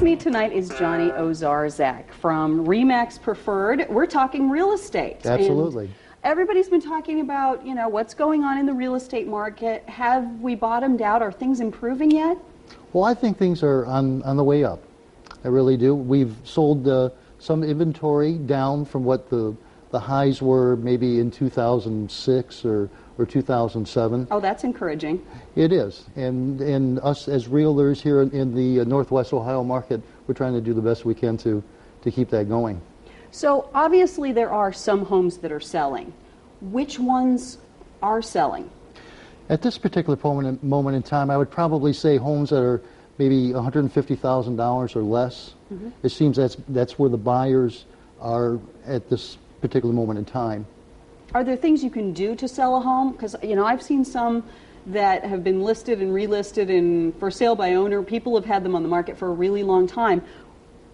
me tonight is Johnny Owczarzak from RE/MAX Preferred. We're talking real estate. Absolutely. And everybody's been talking about, what's going on in the real estate market. Have we bottomed out? Are things improving yet? Well, I think things are on the way up. I really do. We've sold some inventory down from what the highs were maybe in 2006 or 2007. Oh, that's encouraging. It is. And us as realtors here in the Northwest Ohio market, we're trying to do the best we can to keep that going. So obviously there are some homes that are selling. Which ones are selling? At this particular moment in time, I would probably say homes that are maybe $150,000 or less. Mm-hmm. It seems that's where the buyers are at this particular moment in time. Are there things you can do to sell a home? Because, I've seen some that have been listed and relisted and for sale by owner. People have had them on the market for a really long time.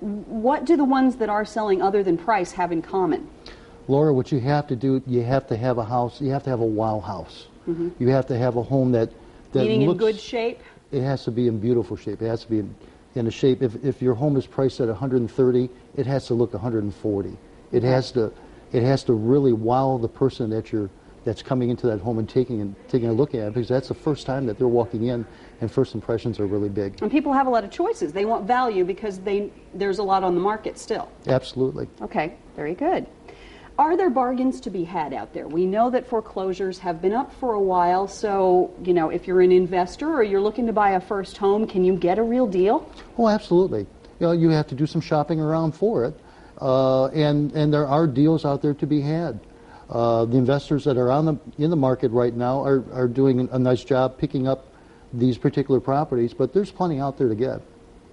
What do the ones that are selling other than price have in common? Laura, what you have to do, you have to have a house, you have to have a wow house. Mm-hmm. You have to have a home that Meaning looks... in good shape? It has to be in beautiful shape. It has to be in a shape. If your home is priced at 130, it has to look 140. It has to really wow the person that's coming into that home and taking a look at it, because that's the first time that they're walking in, and first impressions are really big. And people have a lot of choices. They want value because there's a lot on the market still. Absolutely. Okay, very good. Are there bargains to be had out there? We know that foreclosures have been up for a while, so, if you're an investor or you're looking to buy a first home, can you get a real deal? Oh, absolutely. You have to do some shopping around for it, and there are deals out there to be had. The investors that are in the market right now are doing a nice job picking up these particular properties, but there's plenty out there to get.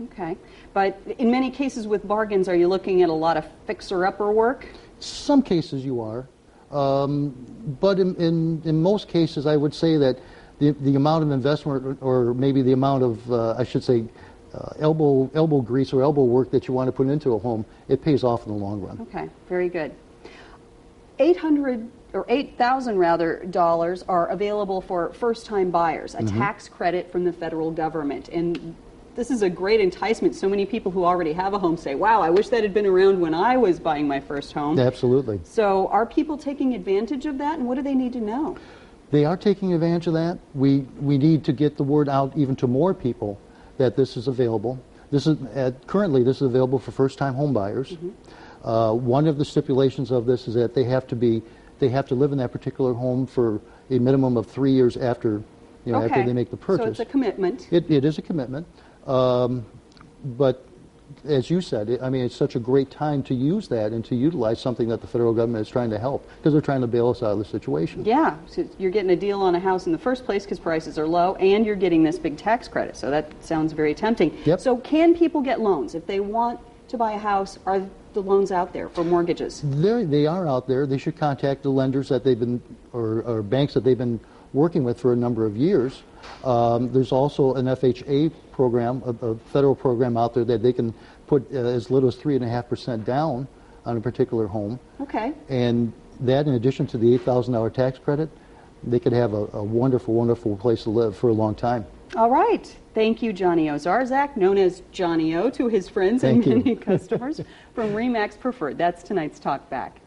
Okay. But in many cases with bargains, are you looking at a lot of fixer-upper work? Some cases you are, but in most cases I would say that the amount of investment, or maybe the amount of, I should say, elbow grease or elbow work that you want to put into a home, it pays off in the long run. Okay, very good. $8,000 are available for first-time buyers, a tax credit from the federal government. And this is a great enticement. So many people who already have a home say, wow, I wish that had been around when I was buying my first home. Absolutely. So are people taking advantage of that, and what do they need to know? They are taking advantage of that. We need to get the word out even to more people that this is available. Currently this is available for first-time home buyers. Mm-hmm. One of the stipulations of this is that they have to live in that particular home for a minimum of 3 years after after they make the purchase. So it's a commitment. It is a commitment. But as you said, it's such a great time to use that and to utilize something that the federal government is trying to help, because they're trying to bail us out of the situation. Yeah, so you're getting a deal on a house in the first place because prices are low, and you're getting this big tax credit. So that sounds very tempting. Yep. So can people get loans if they want to buy a house? Are the loans out there for mortgages? They are out there. They should contact the lenders that they've been, or banks that they've been working with for a number of years. There's also an FHA program, a federal program out there that they can put as little as 3.5% down on a particular home. Okay. And that, in addition to the $8,000 tax credit, they could have a wonderful, wonderful place to live for a long time. All right. Thank you, Johnny Owczarzak, known as Johnny O to his friends and many customers, from RE/MAX Preferred. That's tonight's Talk Back.